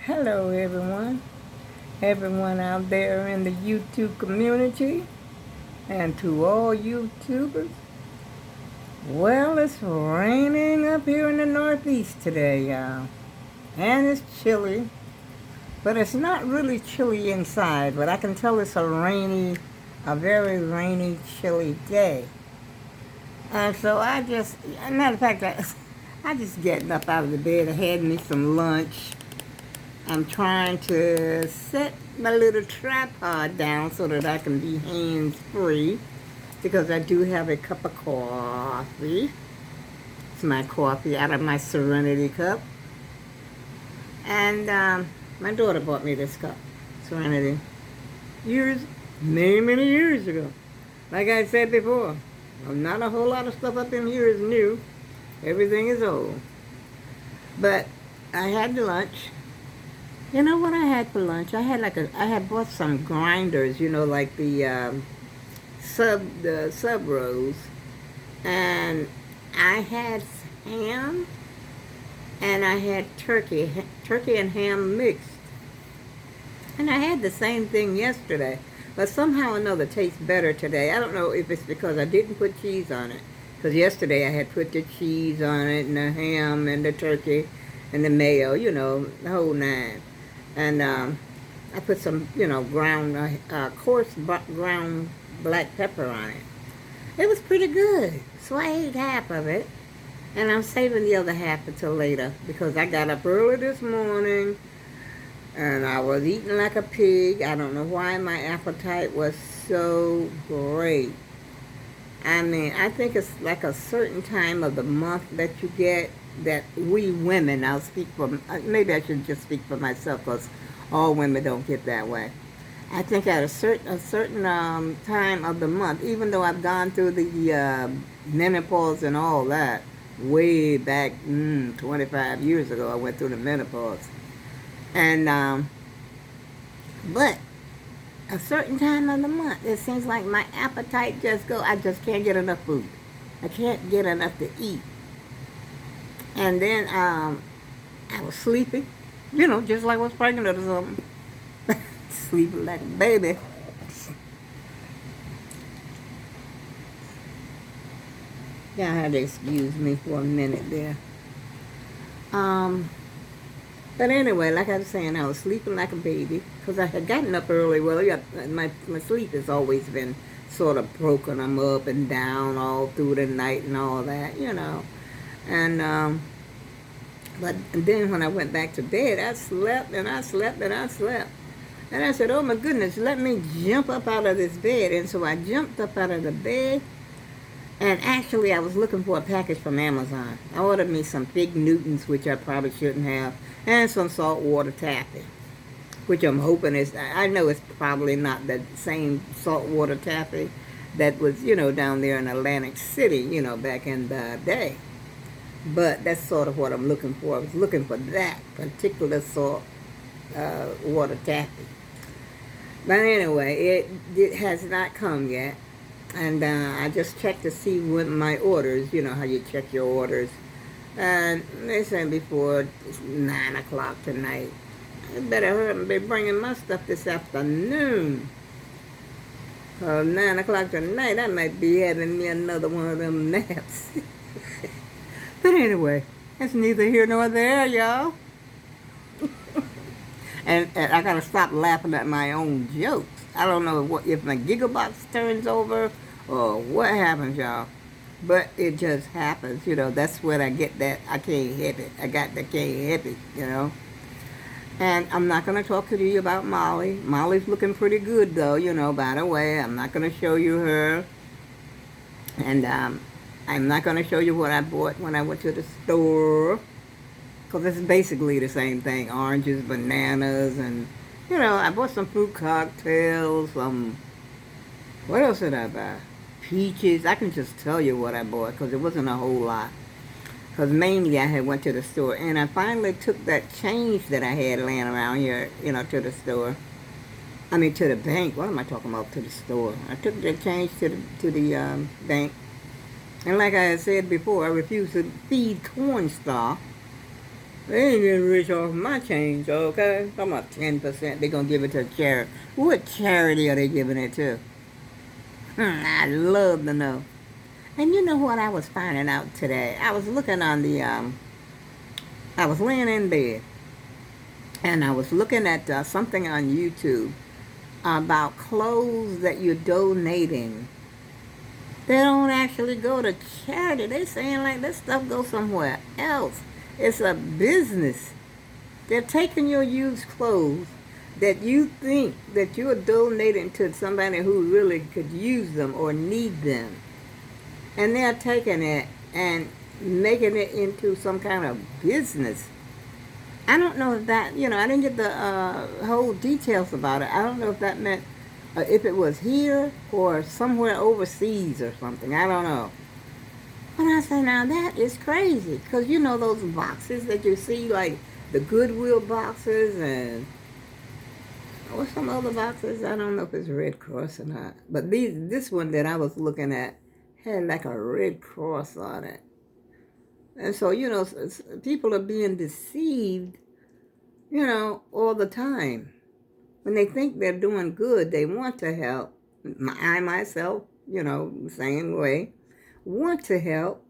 Hello, everyone out there in the YouTube community, and to all YouTubers. Well, it's raining up here in the Northeast today, y'all. And it's chilly, but it's not really chilly inside, but I can tell it's a very rainy, chilly day. And so matter of fact, I just getting up out of the bed. I had me some lunch. I'm trying to set my little tripod down so that I can be hands-free because I do have a cup of coffee. It's my coffee out of my Serenity cup. And my daughter bought me this cup, Serenity, many years ago. Like I said before, not a whole lot of stuff up in here is new. Everything is old. But I had lunch. You know what I had for lunch? I had bought some grinders, like the sub rolls, and I had ham, and I had turkey and ham mixed, and I had the same thing yesterday, but somehow or another it tastes better today. I don't know if it's because I didn't put cheese on it, because yesterday I had put the cheese on it, and the ham, and the turkey, and the mayo, the whole nine. And I put some, coarse ground black pepper on it. It was pretty good. So I ate half of it. And I'm saving the other half until later because I got up early this morning and I was eating like a pig. I don't know why my appetite was so great. I mean, I think it's like a certain time of the month that you get that we women, I'll speak for, maybe I should just speak for myself because all women don't get that way. I think at a certain time of the month, even though I've gone through the menopause and all that, way back 25 years ago, I went through the menopause. And, but a certain time of the month, it seems like my appetite I just can't get enough food. I can't get enough to eat. And then I was sleeping, just like I was pregnant or something. Sleeping like a baby. Y'all had to excuse me for a minute there. But anyway, like I was saying, I was sleeping like a baby because I had gotten up early. Well, yeah, my sleep has always been sort of broken. I'm up and down all through the night and all that, And but then when I went back to bed, I slept and I slept and I slept. And I said, oh my goodness, let me jump up out of this bed. And so I jumped up out of the bed. And actually, I was looking for a package from Amazon. I ordered me some Fig Newtons, which I probably shouldn't have, and some saltwater taffy, which I'm hoping I know it's probably not the same saltwater taffy that was, down there in Atlantic City, back in the day. But that's sort of what I'm looking for. I was looking for that particular salt water taffy. But anyway, it has not come yet. And I just checked to see what my orders, how you check your orders. And they said before 9 o'clock tonight. I better hurry and be bringing my stuff this afternoon. 9 o'clock tonight, I might be having me another one of them naps. But anyway, that's neither here nor there, y'all. and I gotta stop laughing at my own jokes. I don't know if my giggle box turns over or what happens, y'all. But it just happens, That's when I get that I can't help it. I got the can't help it, And I'm not gonna talk to you about Molly. Molly's looking pretty good, though, by the way. I'm not gonna show you her. And I'm not going to show you what I bought when I went to the store. Because it's basically the same thing. Oranges, bananas, and, I bought some fruit cocktails. What else did I buy? Peaches. I can just tell you what I bought because it wasn't a whole lot. Because mainly I had went to the store. And I finally took that change that I had laying around here, to the store. I mean, to the bank. What am I talking about? To the store. I took the change to the bank. And like I had said before, I refuse to feed Cornstar They ain't getting rich off my change, okay? Talking about 10%, they gonna give it to charity. What charity are they giving it to? I'd love to know. And you know what I was finding out today? I was looking on I was laying in bed and I was looking at something on YouTube about clothes that you're donating. They don't actually go to charity. They saying like this stuff goes somewhere else. It's a business. They're taking your used clothes that you think that you're donating to somebody who really could use them or need them. And they're taking it and making it into some kind of business. I don't know if that, I didn't get the whole details about it. I don't know if that meant if it was here or somewhere overseas or something. I don't know. But I say, now that is crazy. Because you know those boxes that you see, like the Goodwill boxes and what's some other boxes? I don't know if it's Red Cross or not. But this one that I was looking at had like a Red Cross on it. And so, people are being deceived, all the time. When they think they're doing good, they want to help. I myself, same way, want to help.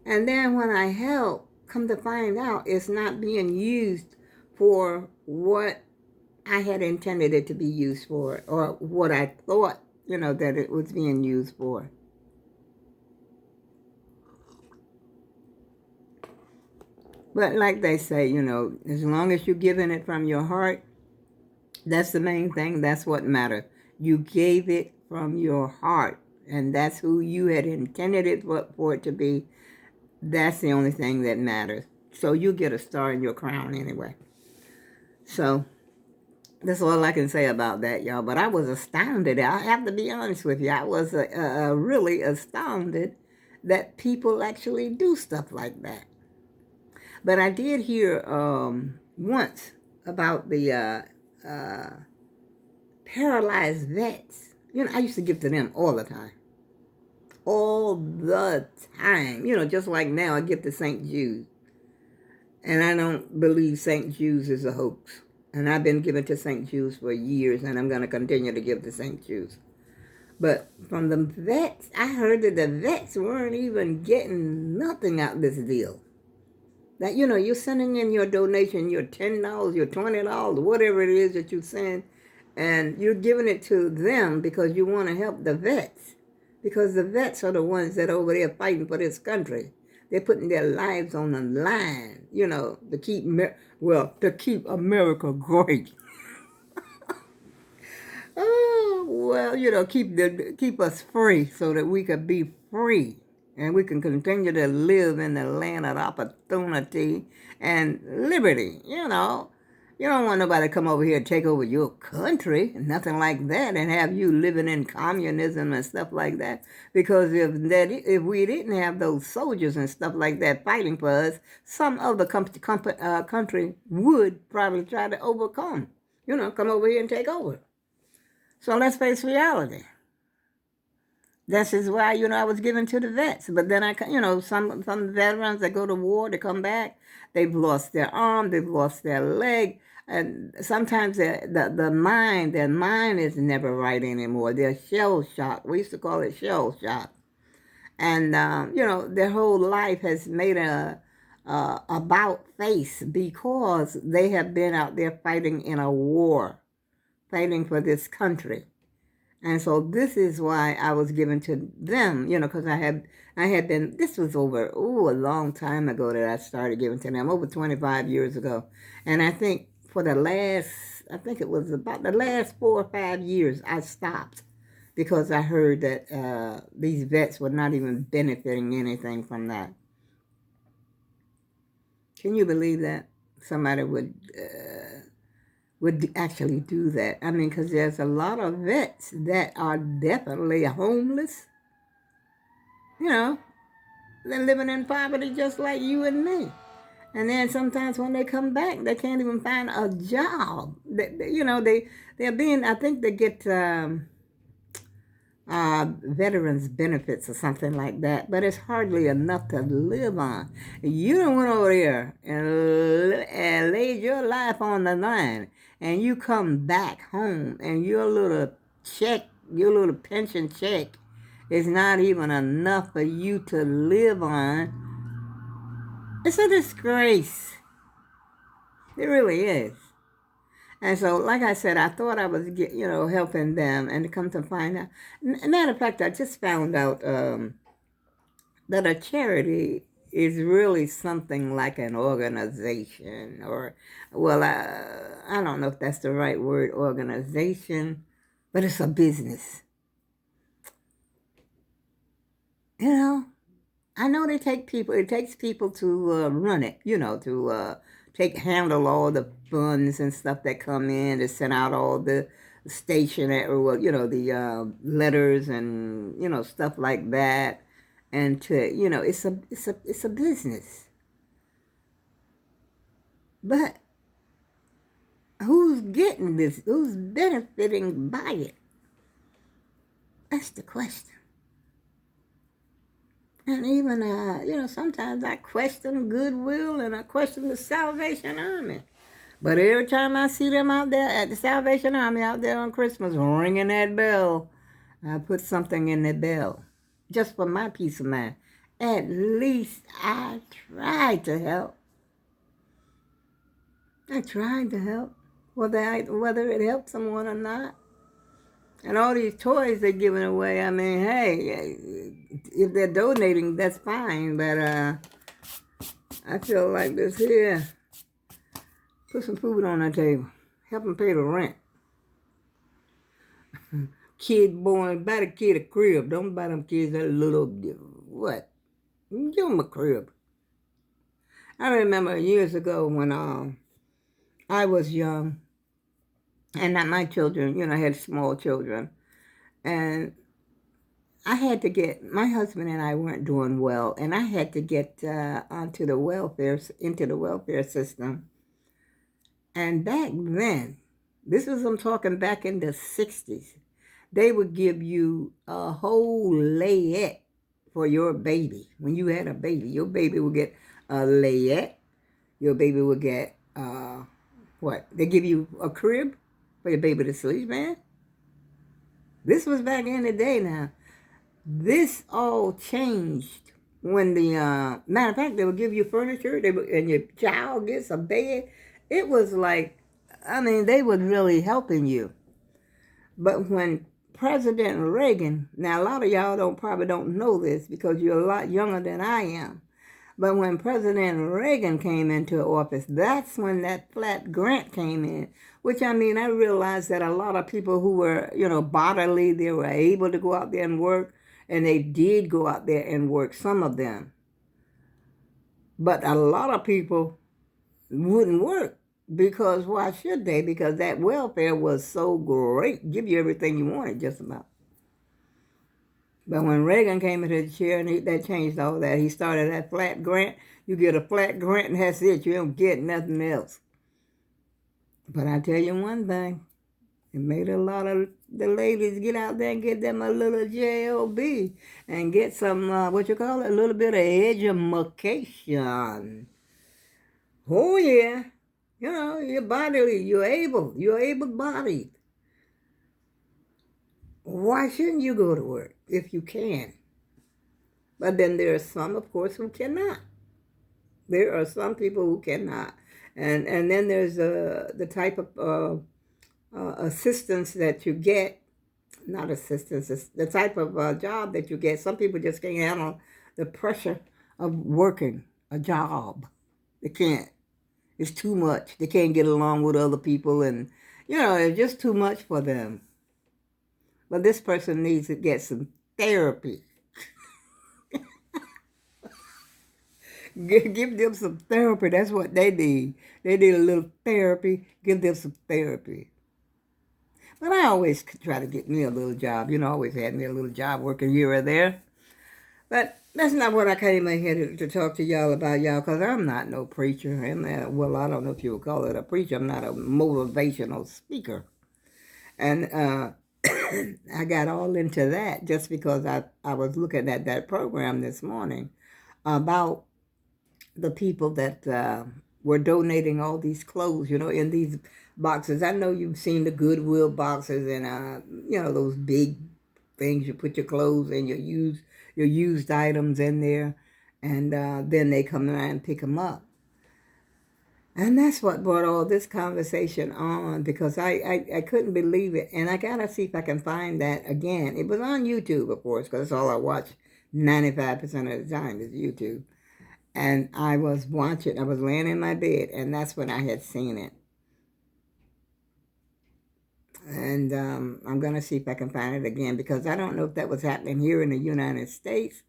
And then when I help, come to find out it's not being used for what I had intended it to be used for, or what I thought, that it was being used for. But like they say, as long as you're giving it from your heart, that's the main thing. That's what matters. You gave it from your heart, and that's who you had intended it for it to be. That's the only thing that matters. So you get a star in your crown anyway. So that's all I can say about that, y'all. But I was astounded. I have to be honest with you. I was really astounded that people actually do stuff like that. But I did hear once about the paralyzed vets. I used to give to them all the time. All the time. Just like now I give to St. Jude. And I don't believe St. Jude's is a hoax. And I've been giving to St. Jude's for years, and I'm going to continue to give to St. Jude's. But from the vets, I heard that the vets weren't even getting nothing out of this deal. That, you're sending in your donation, your $10, your $20, whatever it is that you send, and you're giving it to them because you want to help the vets. Because the vets are the ones that are over there fighting for this country. They're putting their lives on the line, to keep America great. Oh, well, keep us free so that we could be free and we can continue to live in the land of opportunity and liberty. You don't want nobody to come over here and take over your country, nothing like that, and have you living in communism and stuff like that. Because if we didn't have those soldiers and stuff like that fighting for us, some other country would probably try to overcome. Come over here and take over. So let's face reality. This is why, I was given to the vets. But then some veterans that go to war, they come back, they've lost their arm, they've lost their leg. And sometimes their mind is never right anymore. They're shell shocked. We used to call it shell shock. And, their whole life has made a about face because they have been out there fighting in a war, fighting for this country. And so this is why I was given to them, because I had been, this was over, a long time ago that I started giving to them, over 25 years ago. And I think it was about the last 4 or 5 years, I stopped because I heard that these vets were not even benefiting anything from that. Can you believe that somebody would actually do that? I mean, because there's a lot of vets that are definitely homeless. They're living in poverty just like you and me. And then sometimes when they come back, they can't even find a job. They're being, I think they get veterans benefits or something like that, but it's hardly enough to live on. You don't went over there and laid your life on the line, and you come back home, and your little pension check, is not even enough for you to live on. It's a disgrace. It really is. And so, like I said, I thought I was, helping them, and to come to find out. Matter of fact, I just found out that a charity is really something like an organization, or, well, I don't know if that's the right word, organization, but it's a business. You know, I know it takes people to run it, to handle all the funds and stuff that come in, to send out all the stationery, well, the letters and, stuff like that. And to, it's a business. But who's getting this? Who's benefiting by it? That's the question. And even, sometimes I question goodwill and I question the Salvation Army. But every time I see them out there at the Salvation Army out there on Christmas ringing that bell, I put something in that bell just for my peace of mind. At least I tried to help. I tried to help, whether it helped someone or not. And all these toys they're giving away, I mean, hey, if they're donating, that's fine. But I feel like this here, put some food on the table, help them pay the rent. Kid born, buy the kid a crib. Don't buy them kids that little, what? Give them a crib. I remember years ago when I was young, and not my children, I had small children. And I had to my husband and I weren't doing well, and I had to get into the welfare system. And back then, I'm talking back in the 60s, they would give you a whole layette for your baby. When you had a baby, your baby would get a layette. Your baby would get, what? They give you a crib for your baby to sleep in. This was back in the day now. This all changed when matter of fact, they would give you furniture, and your child gets a bed. It was like, I mean, they were really helping you. But when President Reagan, now a lot of y'all probably don't know this because you're a lot younger than I am, but when President Reagan came into office, that's when that flat grant came in, which, I mean, I realized that a lot of people who were, bodily, they were able to go out there and work, and they did go out there and work, some of them. But a lot of people wouldn't work because why should they? Because that welfare was so great, give you everything you wanted just about. But when Reagan came into the chair, and that changed all that. He started that flat grant. You get a flat grant, and that's it. You don't get nothing else. But I tell you one thing, it made a lot of the ladies get out there and get them a little job and get some, a little bit of education. Oh, yeah. You're able-bodied. Why shouldn't you go to work if you can? But then there are some, of course, who cannot. There are some people who cannot. And then there's the type of assistance that you get. Not assistance, it's the type of job that you get. Some people just can't handle the pressure of working a job. They can't. It's too much. They can't get along with other people, and, it's just too much for them. But this person needs to get some therapy. Give them some therapy. That's what they need. They need a little therapy. Give them some therapy. But I always try to get me a little job. Always had me a little job working here or there. But that's not what I came in here to talk to y'all about, y'all, because I'm not no preacher. Well, I don't know if you would call it a preacher. I'm not a motivational speaker. And I got all into that just because I was looking at that program this morning about the people that were donating all these clothes, in these boxes. I know you've seen the Goodwill boxes and, those big things you put your clothes and your used items in there, and then they come around and pick them up. And that's what brought all this conversation on because I couldn't believe it. And I got to see if I can find that again. It was on YouTube, of course, because that's all I watch 95% of the time is YouTube. And I was watching, I was laying in my bed, and that's when I had seen it. And I'm going to see if I can find it again because I don't know if that was happening here in the United States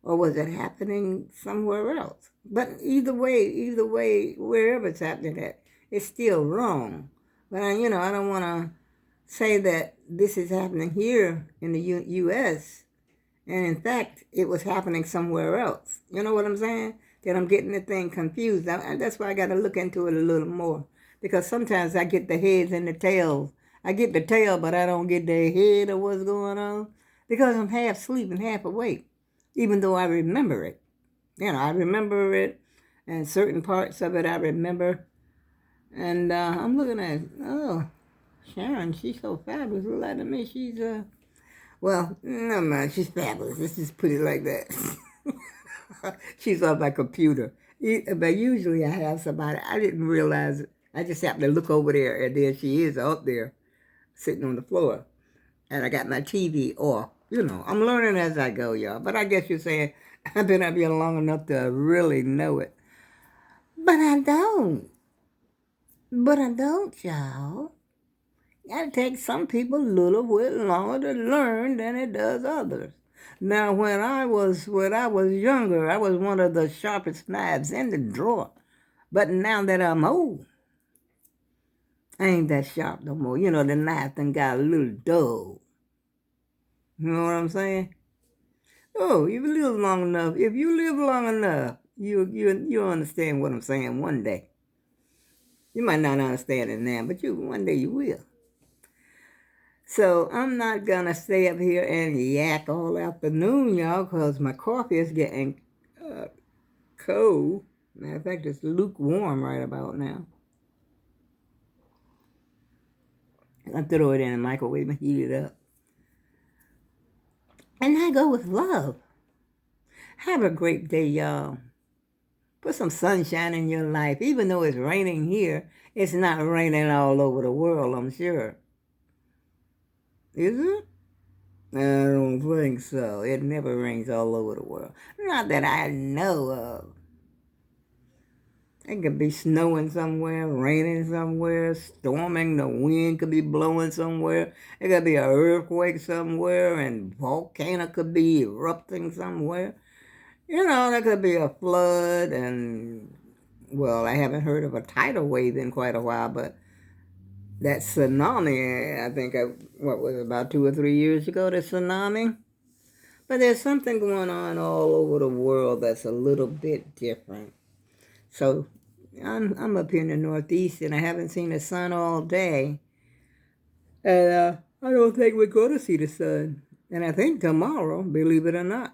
or was it happening somewhere else. But either way, wherever it's happening at, it's still wrong. But, I don't want to say that this is happening here in the U.S., and in fact, it was happening somewhere else. You know what I'm saying? That I'm getting the thing confused. That's why I got to look into it a little more. Because sometimes I get the heads and the tails. I get the tail, but I don't get the head of what's going on. Because I'm half asleep and half awake. Even though I remember it. I remember it. And certain parts of it I remember. And I'm looking at, oh, Sharon, she's so fabulous. Look like to me, she's well, never mind. She's fabulous. Let's just put it like that. She's on my computer. But usually I have somebody. I didn't realize it. I just happened to look over there, and there she is up there, sitting on the floor. And I got my TV off. I'm learning as I go, y'all. But I guess you're saying I've been up here long enough to really know it. But I don't. Y'all. It takes some people a little bit longer to learn than it does others. Now, when I was younger, I was one of the sharpest knives in the drawer. But now that I'm old, I ain't that sharp no more. The knife done got a little dull. You know what I'm saying? Oh, if you live long enough, you understand what I'm saying one day. You might not understand it now, but one day you will. So I'm not going to stay up here and yak all afternoon, y'all, because my coffee is getting cold. Matter of fact, it's lukewarm right about now. I throw it in the microwave and heat it up. And I go with love. Have a great day, y'all. Put some sunshine in your life. Even though it's raining here, it's not raining all over the world, I'm sure. Is it? I don't think so. It never rains all over the world. Not that I know of. It could be snowing somewhere, raining somewhere, storming, the wind could be blowing somewhere. It could be an earthquake somewhere, and volcano could be erupting somewhere. There could be a flood, and, well, I haven't heard of a tidal wave in quite a while, but that tsunami, I think, what was it, about 2 or 3 years ago, the tsunami? But there's something going on all over the world that's a little bit different. So I'm up here in the Northeast, and I haven't seen the sun all day. And I don't think we're going to see the sun. And I think tomorrow, believe it or not,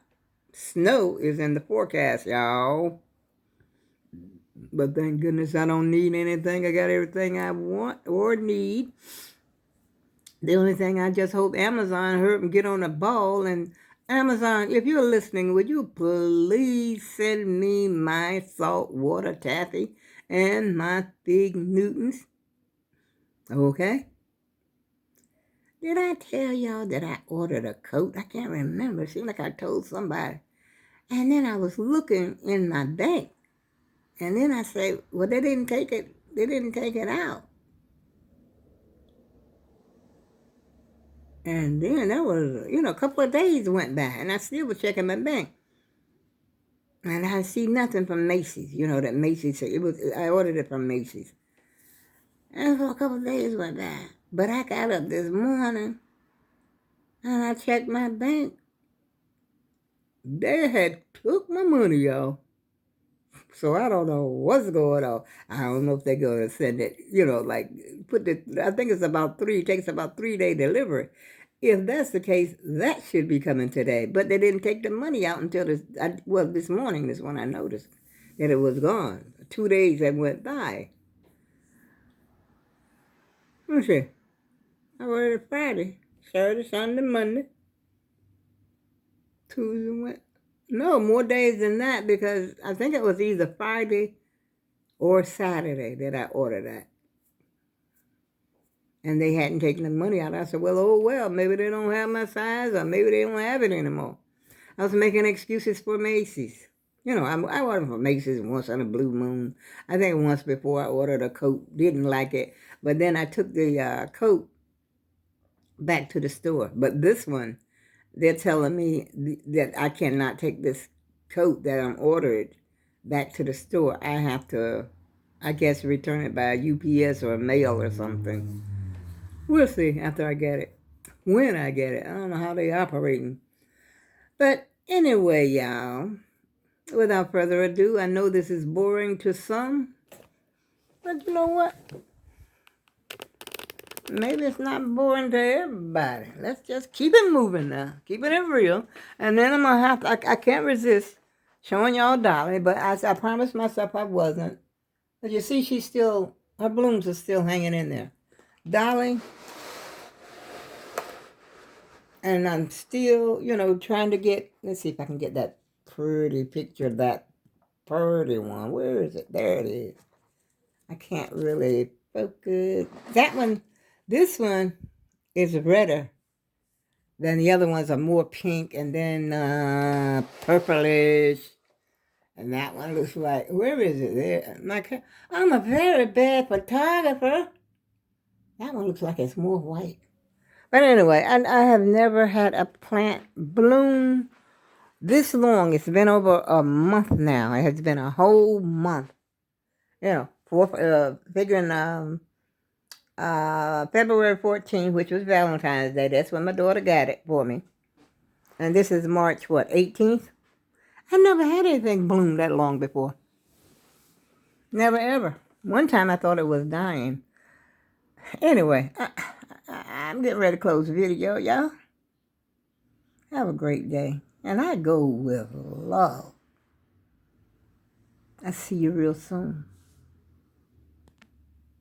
snow is in the forecast, y'all. But thank goodness I don't need anything. I got everything I want or need. The only thing I just hope Amazon heard and get on the ball. And Amazon, if you're listening, would you please send me my saltwater taffy and my Fig Newtons? Okay? Did I tell y'all that I ordered a coat? I can't remember. It seemed like I told somebody. And then I was looking in my bank. And then I said, well, they didn't take it. They didn't take it out. And then there was, a couple of days went by, and I still was checking my bank. And I see nothing from Macy's. That Macy's, I ordered it from Macy's. And for a couple of days went by. But I got up this morning, and I checked my bank. They had took my money, y'all. So I don't know what's going on. I don't know if they're going to send it, I think it takes about 3-day delivery. if that's the case, that should be coming today. But they didn't take the money out until this morning is when I noticed that it was gone. 2 days that went by. Let me see. I ordered Friday, Saturday, Sunday, Monday, Tuesday, Wednesday. No, more days than that because I think it was either Friday or Saturday that I ordered that. And they hadn't taken the money out. I said, well, oh, well, maybe they don't have my size or maybe they don't have it anymore. I was making excuses for Macy's. You know, I ordered from Macy's once on a blue moon. I think once before I ordered a coat, didn't like it. But then I took the coat back to the store. But this one, they're telling me that I cannot take this coat that I'm ordered back to the store. I have to, I guess, return it by UPS or mail or something. We'll see after I get it. When I get it. I don't know how they operating. But anyway, y'all, without further ado, I know this is boring to some, but you know what? Maybe it's not boring to everybody. Let's just keep it moving now. Keeping it real. And then I'm going to have to, I can't resist showing y'all Dolly, but I promised myself I wasn't. But you see, she's still, her blooms are still hanging in there. Dolly, and I'm still, you know, trying to get, let's see if I can get that pretty picture of that pretty one. Where is it? There it is. I can't really focus. That one, this one is redder than the other ones are more pink and then purplish. And that one looks like, where is it? There. I'm a very bad photographer. That one looks like it's more white. But anyway, I have never had a plant bloom this long. It's been over a month now. It has been a whole month. You know, figuring February 14th, which was Valentine's Day. That's when my daughter got it for me. And this is March, 18th? I never had anything bloom that long before. Never, ever. One time I thought it was dying. Anyway, I'm getting ready to close the video, y'all. Have a great day. And I go with love. I'll see you real soon.